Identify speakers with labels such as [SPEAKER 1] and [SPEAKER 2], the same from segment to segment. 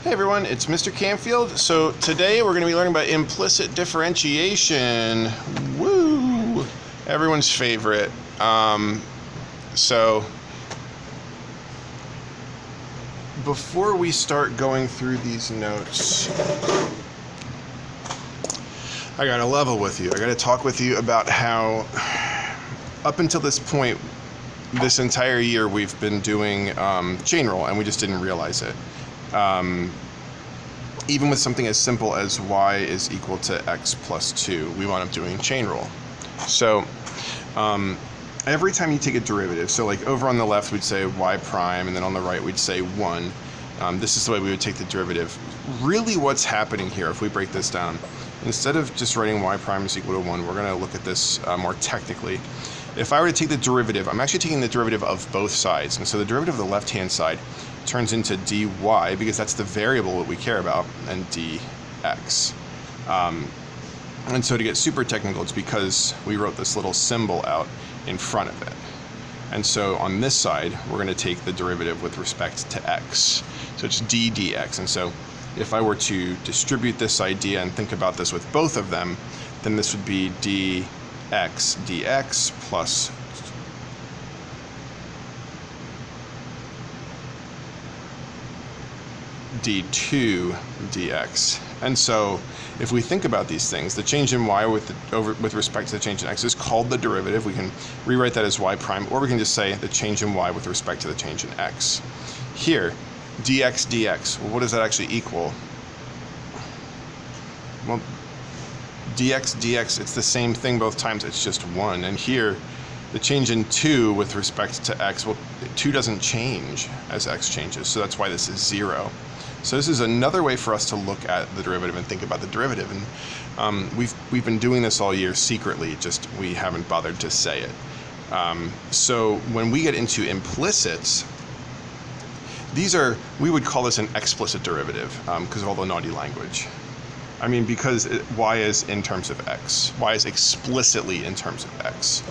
[SPEAKER 1] Hey everyone, it's Mr. Canfield. So today we're going to be learning about implicit differentiation. Woo! Everyone's favorite. So before we start going through these notes, I got to level with you. I got to talk with you about how up until this point, this entire year we've been doing chain rule and we just didn't realize it. Even with something as simple as y is equal to x plus 2, we wound up doing chain rule. So every time you take a derivative, so like over on the left we'd say y prime, and then on the right we'd say 1. This is the way we would take the derivative. Really what's happening here, if we break this down, instead of just writing y prime is equal to 1, we're going to look at this more technically. If I were to take the derivative, I'm actually taking the derivative of both sides. And so the derivative of the left-hand side turns into dy, because that's the variable that we care about, and dx. And so to get super technical, it's because we wrote this little symbol out in front of it. And so on this side, we're going to take the derivative with respect to x. So it's d dx. And so if I were to distribute this idea and think about this with both of them, then this would be dx dx plus d2 dx. And so if we think about these things, the change in y with respect to the change in x is called the derivative. We can rewrite that as y prime, or we can just say the change in y with respect to the change in x. Here, dx dx, well, what does that actually equal? Well, dx dx, it's the same thing both times, it's just 1. And here, the change in 2 with respect to x, well, 2 doesn't change as x changes, so that's why this is 0. So this is another way for us to look at the derivative and think about the derivative. And we've been doing this all year secretly, just we haven't bothered to say it. So when we get into implicits, we would call this an explicit derivative because of all the naughty language. I mean, because y is in terms of x. Y is explicitly in terms of x.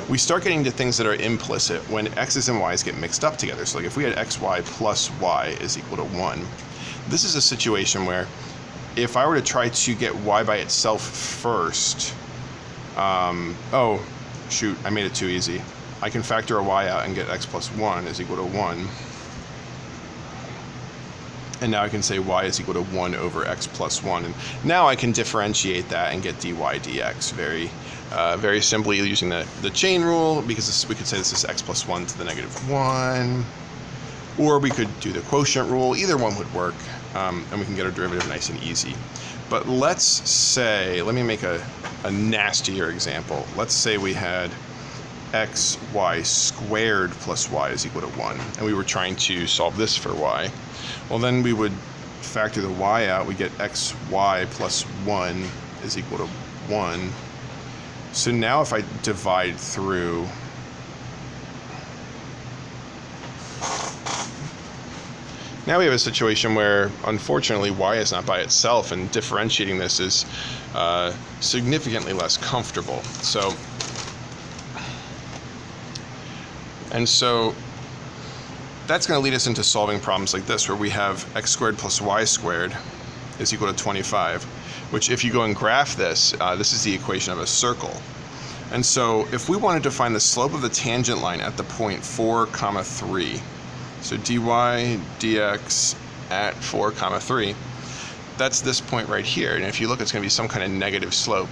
[SPEAKER 1] We start getting to things that are implicit when x's and y's get mixed up together. So like if we had xy plus y is equal to 1, this is a situation where if I were to try to get y by itself first, oh, shoot, I made it too easy. I can factor a y out and get x plus 1 is equal to 1. And now I can say y is equal to 1 over x plus 1. And now I can differentiate that and get dy dx very simply using the chain rule, because we could say this is x plus 1 to the negative 1. Or we could do the quotient rule. Either one would work, and we can get our derivative nice and easy. But let's say, let me make a nastier example. Let's say we had xy squared plus y is equal to 1, and we were trying to solve this for y. Well, then we would factor the y out. We get xy plus 1 is equal to 1. So now if I divide through, now we have a situation where, unfortunately, y is not by itself, and differentiating this is significantly less comfortable. So that's going to lead us into solving problems like this, where we have x squared plus y squared is equal to 25, which if you go and graph this, this is the equation of a circle. And so if we wanted to find the slope of the tangent line at the point 4, 3, so dy dx at 4, 3, that's this point right here. And if you look, it's going to be some kind of negative slope.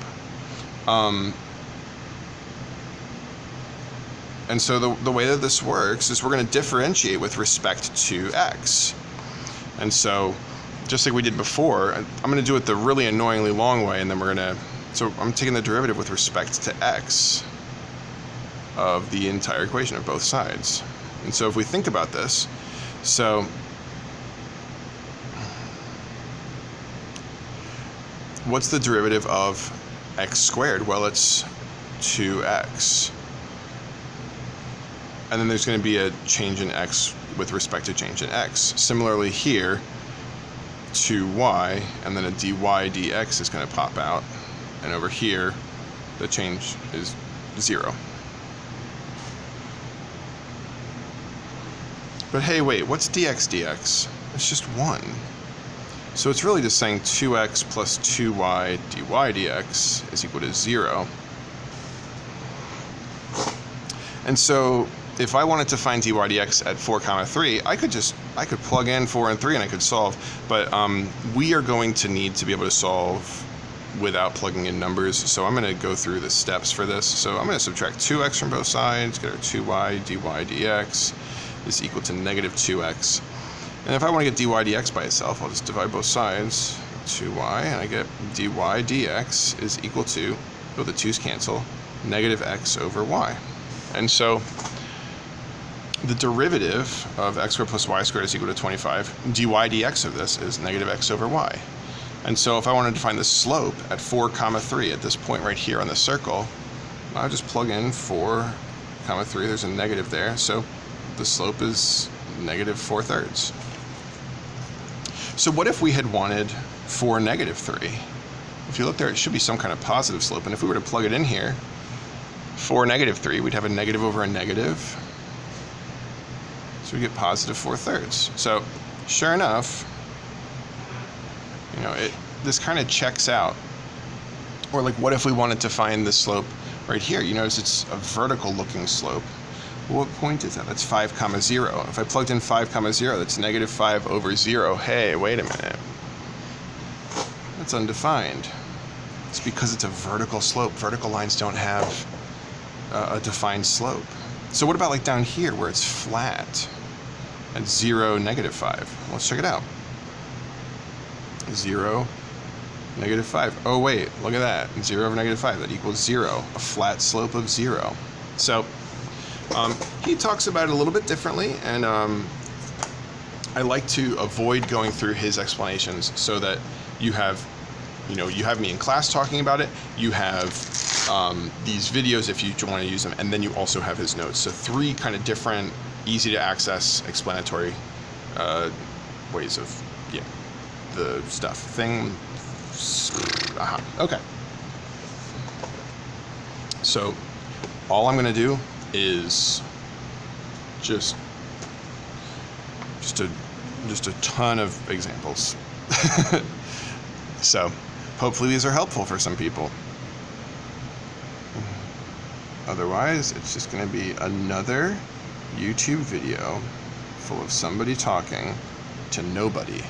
[SPEAKER 1] And so the way that this works is we're going to differentiate with respect to x. And so just like we did before, I'm going to do it the really annoyingly long way, and then so I'm taking the derivative with respect to x of the entire equation of both sides. And so if we think about this, so what's the derivative of x squared? Well, it's 2x. And then there's going to be a change in x with respect to change in x. Similarly here, 2y, and then a dy dx is going to pop out. And over here, the change is 0. But hey, wait, what's dx dx? It's just 1. So it's really just saying 2x plus 2y dy dx is equal to 0. And so if I wanted to find dy dx at 4, 3, I could plug in 4 and 3 and I could solve. But we are going to need to be able to solve without plugging in numbers. So I'm going to go through the steps for this. So I'm going to subtract 2x from both sides, get our 2y dy dx is equal to negative 2x. And if I want to get dy dx by itself, I'll just divide both sides, 2y, and I get dy dx is equal to, oh, the 2's cancel, negative x over y. And so the derivative of x squared plus y squared is equal to 25. dy dx of this is negative x over y. And so if I wanted to find the slope at 4, 3, at this point right here on the circle, I'll just plug in 4, 3. There's a negative there. So the slope is negative 4/3. So what if we had wanted 4, negative 3? If you look there, it should be some kind of positive slope. And if we were to plug it in here, 4, negative 3, we'd have a negative over a negative. So we get positive 4/3. So sure enough, you know, this kind of checks out. Or like, what if we wanted to find the slope right here? You notice it's a vertical looking slope. What point is that? That's 5, 0. If I plugged in 5, 0, that's negative 5 over 0. Hey, wait a minute. That's undefined. It's because it's a vertical slope. Vertical lines don't have a defined slope. So what about like down here where it's flat at 0, negative 5? Let's check it out. 0, negative 5. Oh wait, look at that. 0 over negative 5, that equals 0. A flat slope of 0. So he talks about it a little bit differently, and I like to avoid going through his explanations so that you have me in class talking about it, you have these videos if you want to use them, and then you also have his notes. So 3 kind of different, easy to access, explanatory ways of, the stuff. Okay. So all I'm going to do is just a ton of examples. So hopefully these are helpful for some people. Otherwise, it's just going to be another YouTube video full of somebody talking to nobody,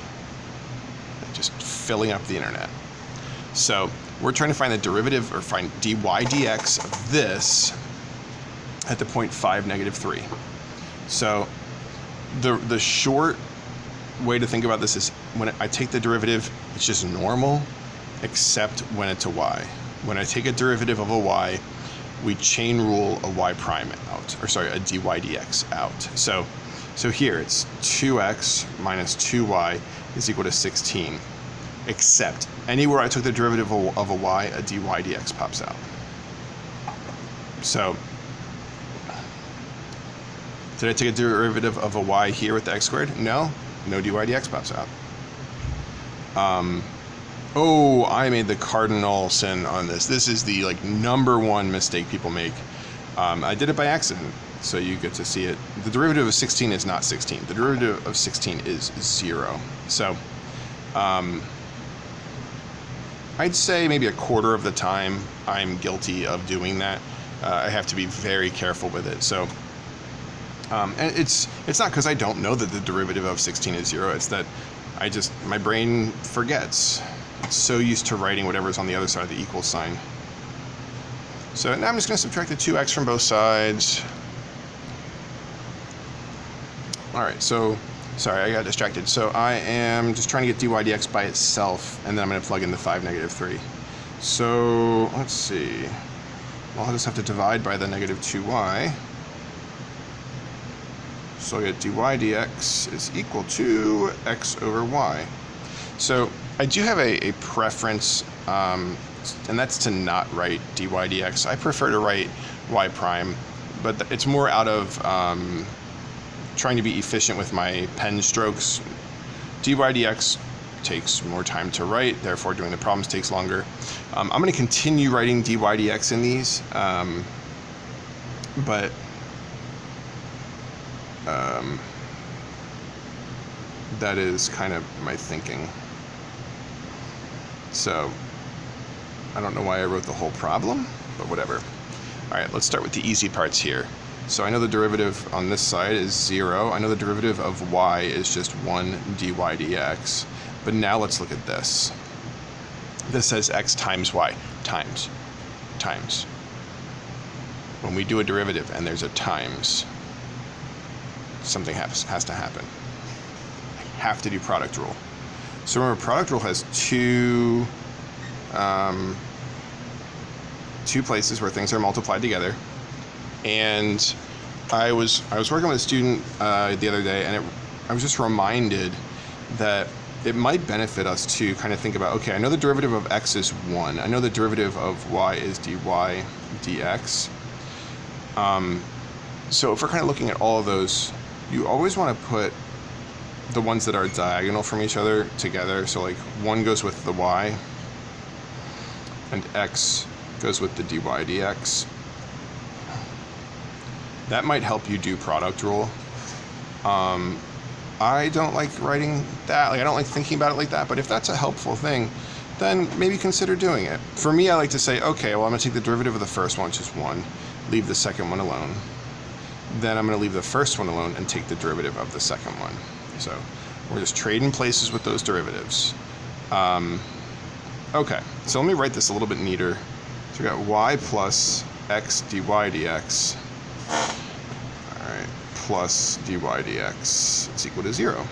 [SPEAKER 1] just filling up the internet. So we're trying to find the derivative, or find dy dx of this at the point 5, negative 3. So the short way to think about this is when I take the derivative, it's just normal, except when it's a y. When I take a derivative of a y, we chain rule a y prime out, or sorry, a dy dx out. So here it's 2x minus 2y is equal to 16, except anywhere I took the derivative of a y, a dy dx pops out. So did I take a derivative of a y here with the x squared? No dy dx pops out. Oh, I made the cardinal sin on this. This is the number one mistake people make. I did it by accident, so you get to see it. The derivative of 16 is not 16. The derivative of 16 is 0. So I'd say maybe a quarter of the time I'm guilty of doing that. I have to be very careful with it. So and it's not because I don't know that the derivative of 16 is 0. It's that my brain forgets. It's so used to writing whatever's on the other side of the equal sign. So now I'm just going to subtract the 2x from both sides. All right, so sorry, I got distracted. So I am just trying to get dy dx by itself, and then I'm going to plug in the 5, negative 3. So let's see. Well, I'll just have to divide by the negative 2y. So I get dy dx is equal to x over y. So I do have a preference, and that's to not write dy dx. I prefer to write y prime, but it's more out of trying to be efficient with my pen strokes. Dy dx takes more time to write, therefore doing the problems takes longer. I'm going to continue writing dy dx in these, but that is kind of my thinking. So I don't know why I wrote the whole problem, but whatever. All right, let's start with the easy parts here. So I know the derivative on this side is 0. I know the derivative of y is just 1 dy dx. But now let's look at this. This says x times y, times. When we do a derivative and there's a times, something has to happen. I have to do product rule. So remember, product rule has two places where things are multiplied together. And I was working with a student the other day, and I was just reminded that it might benefit us to kind of think about, okay, I know the derivative of x is 1. I know the derivative of y is dy dx. So if we're kind of looking at all of those, you always want to put the ones that are diagonal from each other together. So like 1 goes with the y, and x goes with the dy dx. That might help you do product rule. I don't like writing that, I don't like thinking about it like that, but if that's a helpful thing, then maybe consider doing it. For me, I like to say, okay, well, I'm going to take the derivative of the first one, which is 1, leave the second one alone. Then I'm going to leave the first one alone and take the derivative of the second one. So we're just trading places with those derivatives. Okay, so let me write this a little bit neater. So we got y plus x dy dx. Plus dy dx is equal to 0.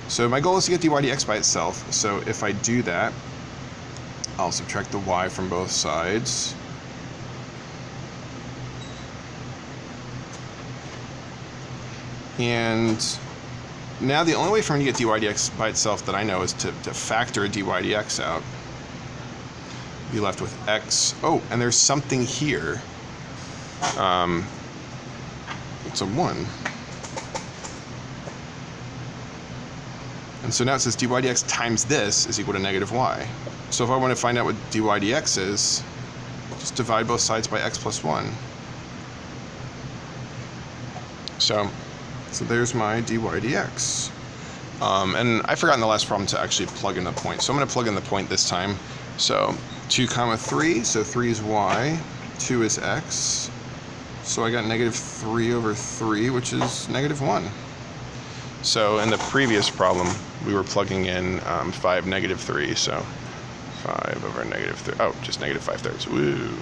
[SPEAKER 1] So my goal is to get dy dx by itself. So if I do that, I'll subtract the y from both sides. And now the only way for me to get dy dx by itself that I know is to factor a dy dx out. Be left with x. Oh, and there's something here. It's a 1. And so now it says dy dx times this is equal to negative y. So if I want to find out what dy dx is, just divide both sides by x plus 1. So there's my dy dx. And I forgot in the last problem to actually plug in the point. So I'm going to plug in the point this time. So 2 comma 3, so 3 is y, 2 is x. So I got negative 3 over 3, which is negative 1. So in the previous problem, we were plugging in 5, negative 3, so 5 over negative 3, oh, just negative 5/3, woo.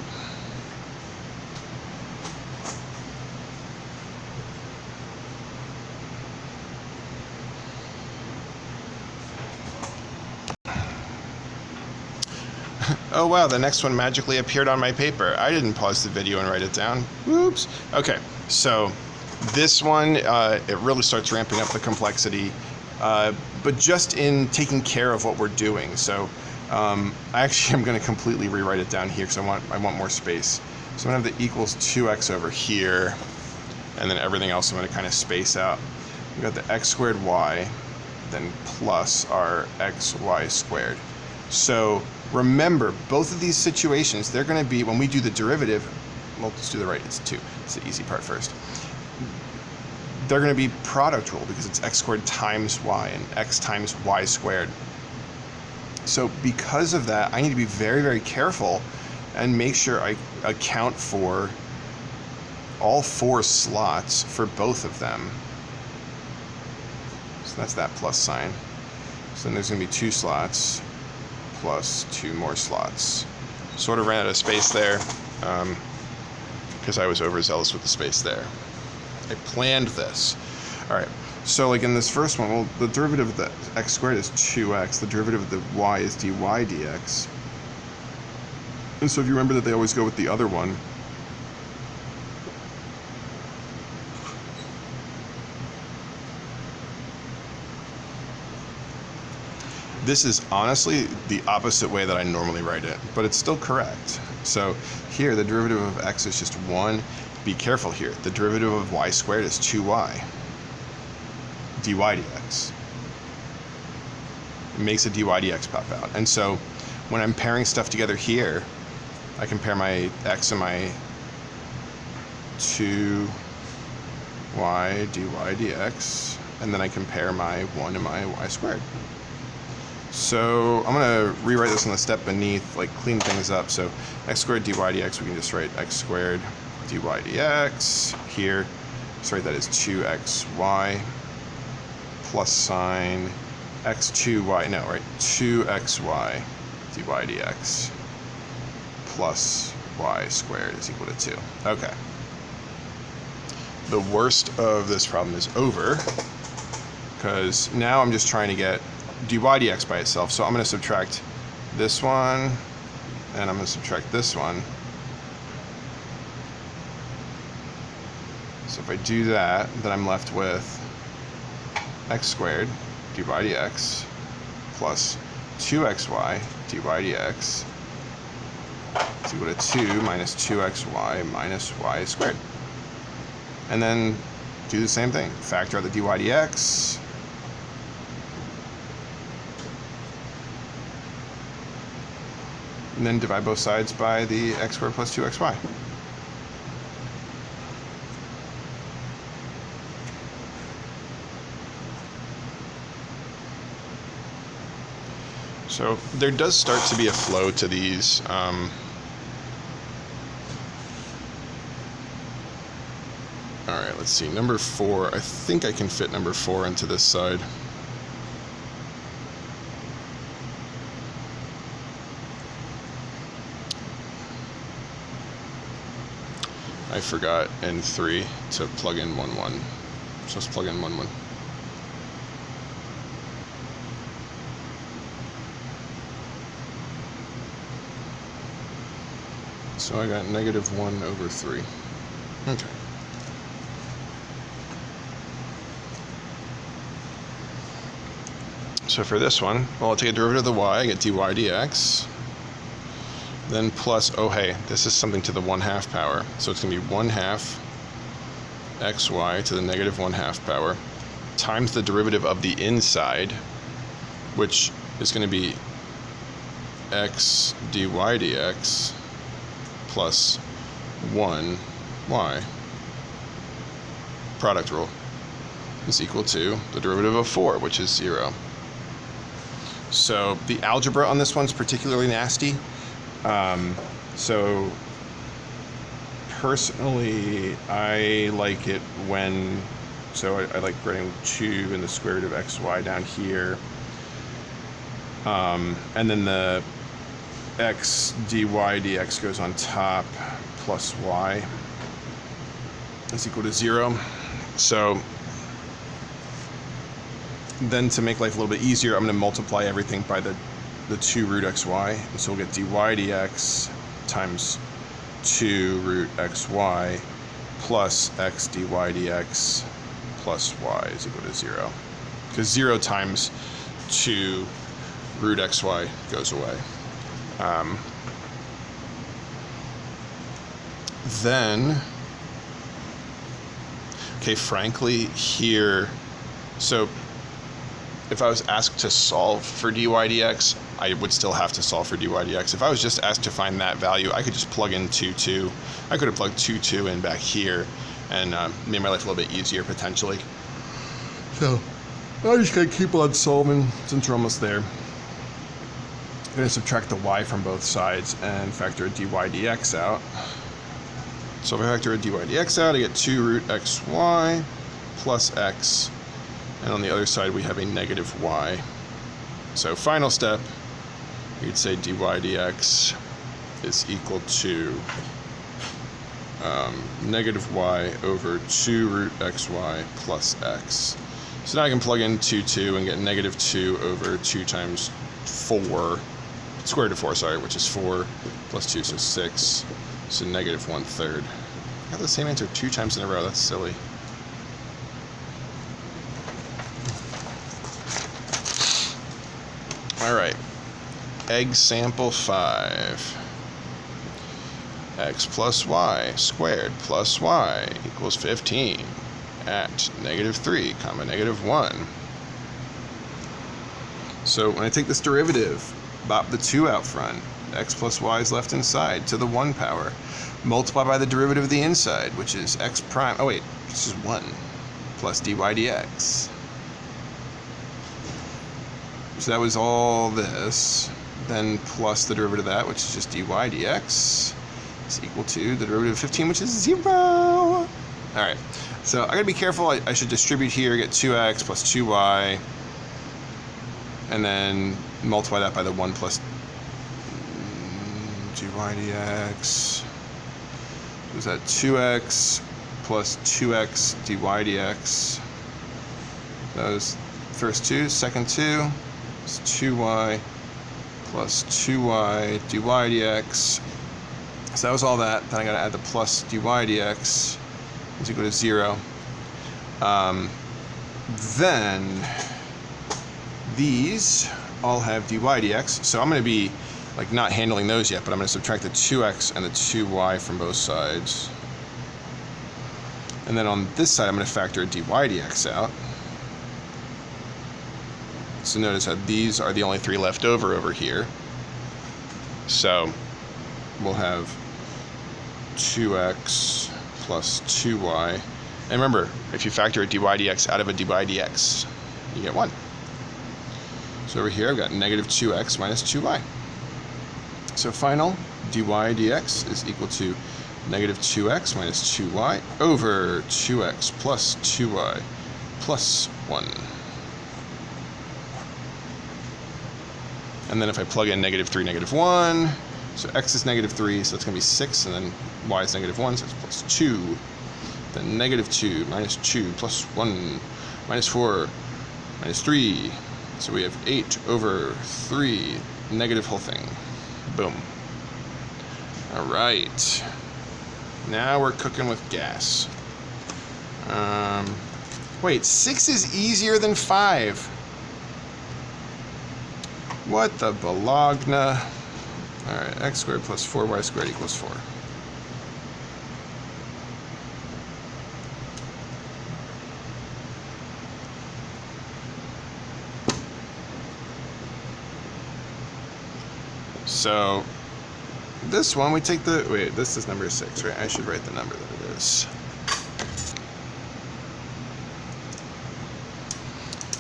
[SPEAKER 1] Oh wow, the next one magically appeared on my paper. I didn't pause the video and write it down. Whoops. Okay, so this one, it really starts ramping up the complexity, but just in taking care of what we're doing. So I actually am going to completely rewrite it down here because I want more space. So I'm going to have the equals 2x over here, and then everything else I'm going to kind of space out. We've got the x squared y, then plus our xy squared. So remember, both of these situations, they're going to be, when we do the derivative, well, let's do the right, it's 2. It's the easy part first. They're going to be product rule because it's x squared times y and x times y squared. So because of that, I need to be very, very careful and make sure I account for all 4 slots for both of them. So that's that plus sign. So then there's going to be 2 slots plus 2 more slots. Sort of ran out of space there because I was overzealous with the space there. I planned this. All right, so like in this first one, well, the derivative of the x squared is 2x. The derivative of the y is dy dx. And so if you remember that they always go with the other one, this is honestly the opposite way that I normally write it, but it's still correct. So here, the derivative of x is just 1. Be careful here. The derivative of y squared is 2y. dy dx. It makes a dy dx pop out. And so when I'm pairing stuff together here, I compare my x and my 2y dy dx, and then I compare my 1 and my y squared. So I'm going to rewrite this on the step beneath, like clean things up. So x squared dy dx, we can just write x squared dy dx here. Let's write that as 2xy plus sine x2y, no, right, 2xy dy dx plus y squared is equal to 2. Okay. The worst of this problem is over, because now I'm just trying to get dy dx by itself. So I'm going to subtract this one, and I'm going to subtract this one. So if I do that, then I'm left with x squared dy dx plus 2xy dy dx is equal to 2 minus 2xy minus y squared. And then do the same thing. Factor out the dy dx. And then divide both sides by the x squared plus 2xy. So there does start to be a flow to these. All right, let's see. Number 4, I think I can fit number 4 into this side. I forgot in 3 to plug in 1, 1. So let's plug in 1, 1. So I got negative 1 over 3. Okay. So for this one, well, I'll take a derivative of the y, I get dy dx. Then plus, oh hey, this is something to the 1/2 power. So it's going to be 1/2 xy to the negative 1/2 power times the derivative of the inside, which is going to be x dy dx plus 1y, product rule, is equal to the derivative of 4, which is 0. So the algebra on this one's particularly nasty. So personally, I like it when, so I like writing 2 in the square root of xy down here. And then the x dy dx goes on top plus y is equal to 0. So then to make life a little bit easier, I'm going to multiply everything by the 2 root xy. And so we'll get dy dx times 2 root xy plus x dy dx plus y is equal to 0. Because 0 times 2 root xy goes away. Then, okay, frankly, here, so if I was asked to solve for dy dx, I would still have to solve for dy dx. If I was just asked to find that value, I could just plug in 2, 2. I could have plugged 2, 2 in back here and made my life a little bit easier potentially. So I'm just going to keep on solving since we're almost there. I'm going to subtract the y from both sides and factor a dy dx out. So if I factor a dy dx out, I get 2 root xy plus x. And on the other side, we have a negative y. So final step, you'd say dy dx is equal to negative y over 2 root xy plus x. So now I can plug in 2, 2 and get negative 2 over 2 times 4, square root of 4, sorry, which is 4 plus 2, so 6. So negative 1/3. I got the same answer 2 times in a row. That's silly. All right, egg sample 5. X plus y squared plus y equals 15 at negative 3 comma negative 1. So when I take this derivative, pop the 2 out front, x plus y is left inside to the 1 power. Multiply by the derivative of the inside, which is x prime, oh wait, this is 1, plus dy dx. So that was all this. Then plus the derivative of that, which is just dy dx, is equal to the derivative of 15, which is 0. All right. So I gotta be careful. I should distribute here, get 2x plus 2y, and then multiply that by the 1 plus dy dx. Was that 2x plus 2x dy dx? Those first two, second two is 2y plus 2y dy dx. So that was all that. Then I gotta add the plus dy dx is equal to 0. Then these all have dy dx. So I'm gonna be like not handling those yet, but I'm gonna subtract the 2x and the 2y from both sides. And then on this side, I'm gonna factor dy dx out. So notice how these are the only three left over here. So we'll have 2x plus 2y. And remember, if you factor a dy dx out of a dy dx, you get 1. So over here, I've got negative 2x minus 2y. So final dy dx is equal to negative 2x minus 2y over 2x plus 2y plus 1. And then if I plug in negative 3, negative 1, so x is negative 3, so it's going to be 6, and then y is negative 1, so it's plus 2. Then negative 2 minus 2 plus 1 minus 4 minus 3. So we have 8 over 3, negative whole thing. Boom. All right. Now we're cooking with gas. Wait, 6 is easier than 5. What the balagna? All right, x squared plus 4y squared equals 4. So this one, we take the, wait, this is number 6, right? I should write the number that it is.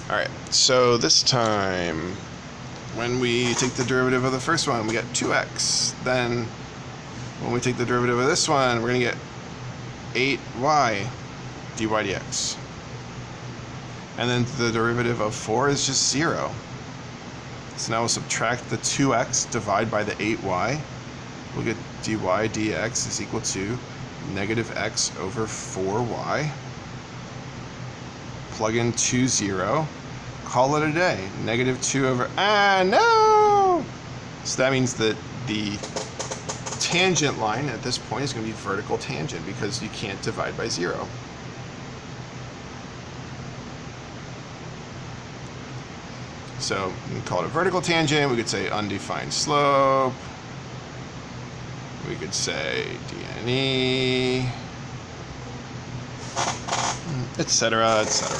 [SPEAKER 1] All right, so this time, when we take the derivative of the first one, we get 2x. Then when we take the derivative of this one, we're gonna get 8y dy dx. And then the derivative of 4 is just 0. So now we'll subtract the 2x, divide by the 8y. We'll get dy dx is equal to negative x over 4y. Plug in 2, 0. Call it a day. Negative 2 over, no! So that means that the tangent line at this point is going to be vertical tangent because you can't divide by 0. So we can call it a vertical tangent. We could say undefined slope. We could say dne, etc., etc.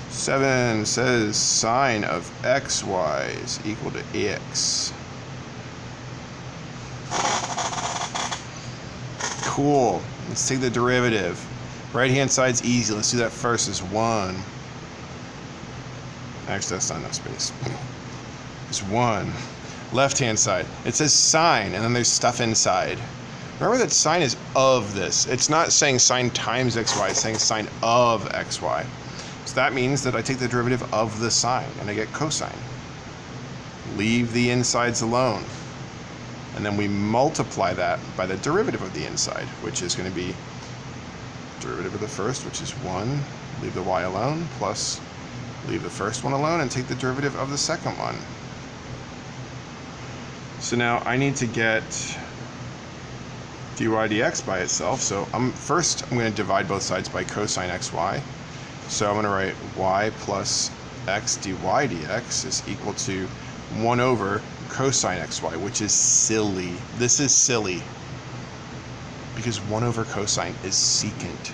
[SPEAKER 1] 7 says sine of xy is equal to ax. Cool. Let's take the derivative. Right hand side's easy. Let's do that first. Is 1. Actually, that's not enough space. It's 1. Left hand side. It says sine, and then there's stuff inside. Remember that sine is of this. It's not saying sine times xy, it's saying sine of xy. So that means that I take the derivative of the sine, and I get cosine. Leave the insides alone. And then we multiply that by the derivative of the inside, which is going to be derivative of the first, which is 1. Leave the y alone, plus leave the first one alone, and take the derivative of the second one. So now I need to get dy dx by itself. So first I'm going to divide both sides by cosine xy. So I'm going to write y plus x dy dx is equal to 1 over cosine xy, which is silly. This is silly because 1 over cosine is secant.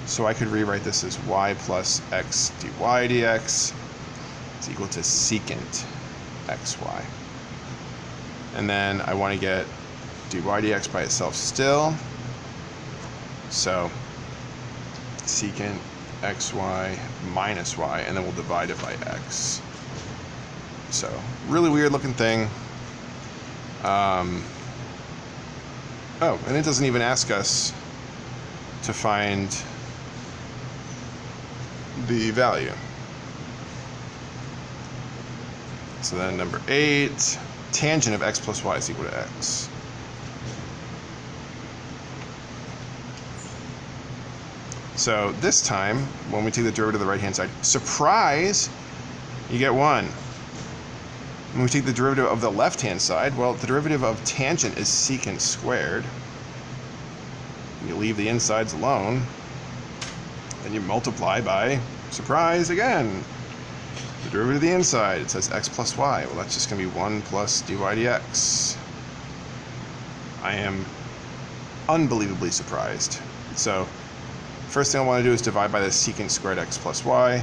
[SPEAKER 1] So I could rewrite this as y plus x dy dx is equal to secant xy. And then I want to get dy dx by itself still. So secant xy minus y, and then we'll divide it by x. So really weird looking thing. Oh, and it doesn't even ask us to find the value. So then number 8, tangent of x plus y is equal to x. So this time, when we take the derivative of the right-hand side, surprise, you get 1. When we take the derivative of the left-hand side, well, the derivative of tangent is secant squared. You leave the insides alone, then you multiply by, surprise again, the derivative of the inside. It says x plus y. Well, that's just going to be 1 plus dy dx. I am unbelievably surprised. So first thing I want to do is divide by the secant squared x plus y.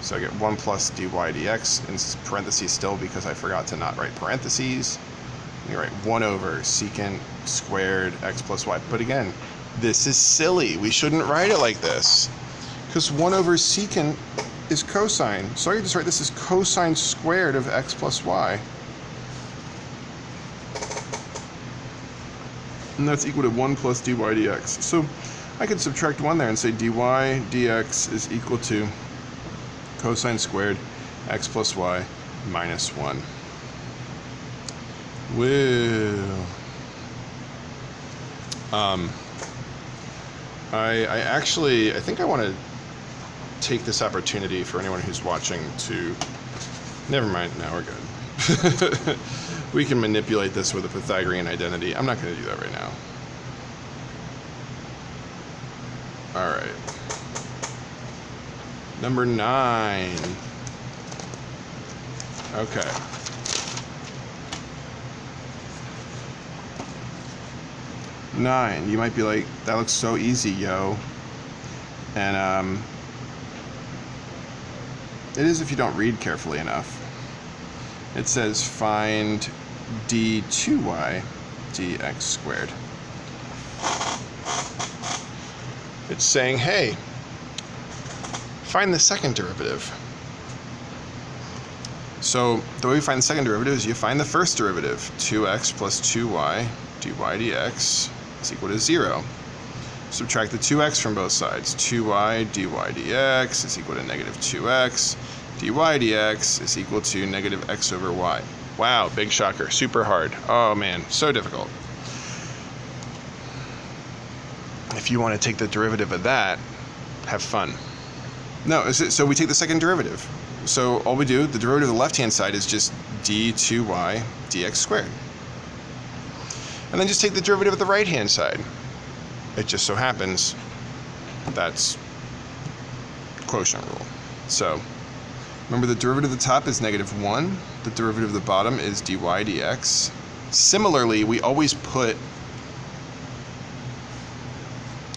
[SPEAKER 1] So I get 1 plus dy dx in parentheses still because I forgot to not write parentheses. And you write 1 over secant squared x plus y. But again, this is silly. We shouldn't write it like this, because 1 over secant is cosine. So I can just write this as cosine squared of x plus y. And that's equal to 1 plus dy dx. So I could subtract 1 there and say dy dx is equal to cosine squared x plus y minus 1. Woo. I think I want to take this opportunity for anyone who's watching to, never mind, now we're good. We can manipulate this with a Pythagorean identity. I'm not going to do that right now. All right. Number 9. Okay. You might be like, that looks so easy, yo. And it is if you don't read carefully enough. It says find d2y dx squared. It's saying, hey, find the second derivative. So the way we find the second derivative is you find the first derivative. 2x plus 2y dy dx is equal to 0. Subtract the 2x from both sides. 2y dy dx is equal to negative 2x. dy dx is equal to negative x over y. Wow, big shocker. Super hard. Oh man, so difficult. If you want to take the derivative of that, have fun. No, so we take the second derivative. So all we do, the derivative of the left-hand side is just d2y dx squared. And then just take the derivative of the right-hand side. It just so happens that's quotient rule. So remember, the derivative of the top is negative 1. The derivative of the bottom is dy dx. Similarly, we always put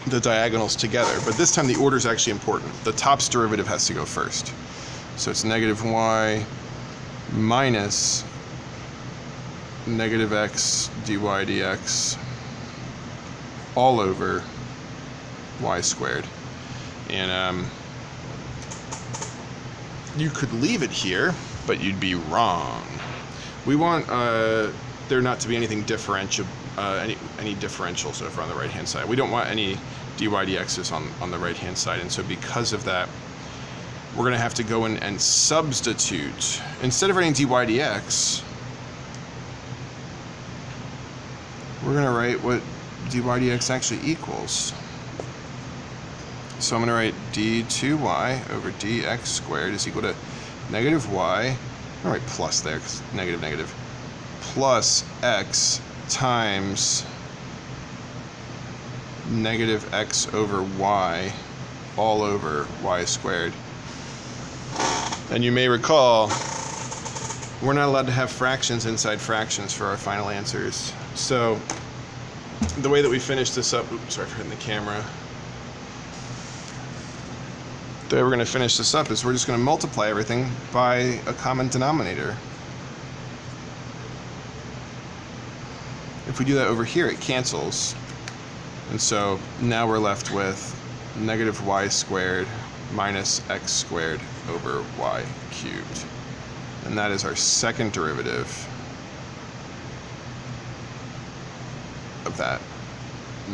[SPEAKER 1] the diagonals together, but this time the order is actually important. The top's derivative has to go first. So it's negative y minus negative x dy dx all over y squared. And you could leave it here, but you'd be wrong. We want there not to be anything differential, any differentials over on the right hand side. We don't want any dy dx's on the right hand side, and so because of that, we're going to have to go in and substitute. Instead of writing dy dx, we're going to write what dy dx actually equals. So I'm going to write d2y over dx squared is equal to negative y, I'm going to write plus there because negative, plus x times negative x over y all over y squared. And you may recall, we're not allowed to have fractions inside fractions for our final answers. So the way that we finish this up, oops, sorry for hitting the camera. The way we're going to finish this up is we're just going to multiply everything by a common denominator. If we do that over here, it cancels. And so now we're left with negative y squared minus x squared over y cubed. And that is our second derivative of that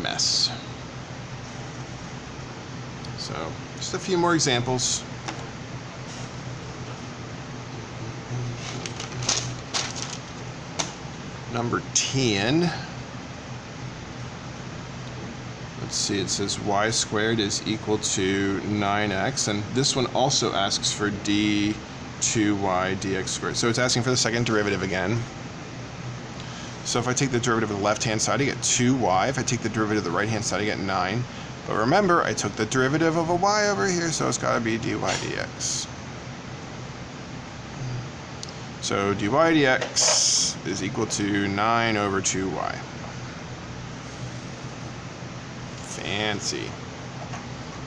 [SPEAKER 1] mess. So just a few more examples. Number 10. Let's see, it says y squared is equal to 9x, and this one also asks for d2y dx squared. So it's asking for the second derivative again. So if I take the derivative of the left-hand side, I get 2y. If I take the derivative of the right-hand side, I get 9. But remember, I took the derivative of a y over here, so it's got to be dy dx. So dy dx is equal to 9 over 2y. Fancy.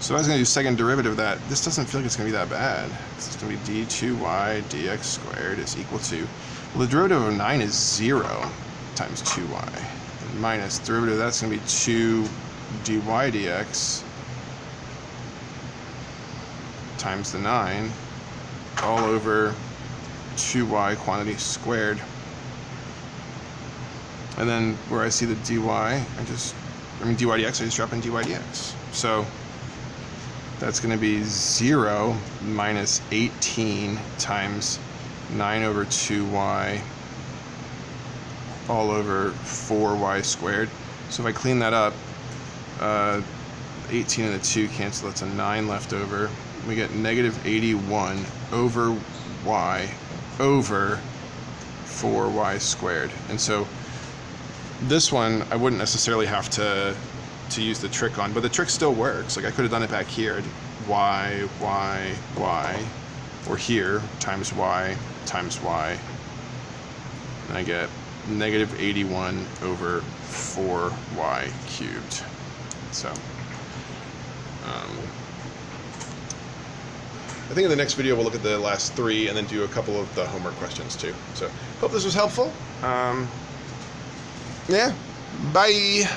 [SPEAKER 1] So I was going to do second derivative of that. This doesn't feel like it's going to be that bad. It's going to be d2y dx squared is equal to, well, the derivative of 9 is 0 times 2y. And minus the derivative of that's going to be 2 dy dx times the 9 all over 2y quantity squared. And then where I see the dy, dy dx, I just drop in dy dx. So that's going to be 0 minus 18 times 9 over 2y all over 4y squared. So if I clean that up, 18 and the 2 cancel, that's a 9 left over. We get negative 81 over y over 4y squared. And so this one I wouldn't necessarily have to use the trick on, but the trick still works. Like I could have done it back here, y, or here, times y, and I get negative 81 over 4y cubed. So, I think in the next video we'll look at the last 3 and then do a couple of the homework questions too. So, hope this was helpful. Yeah, bye!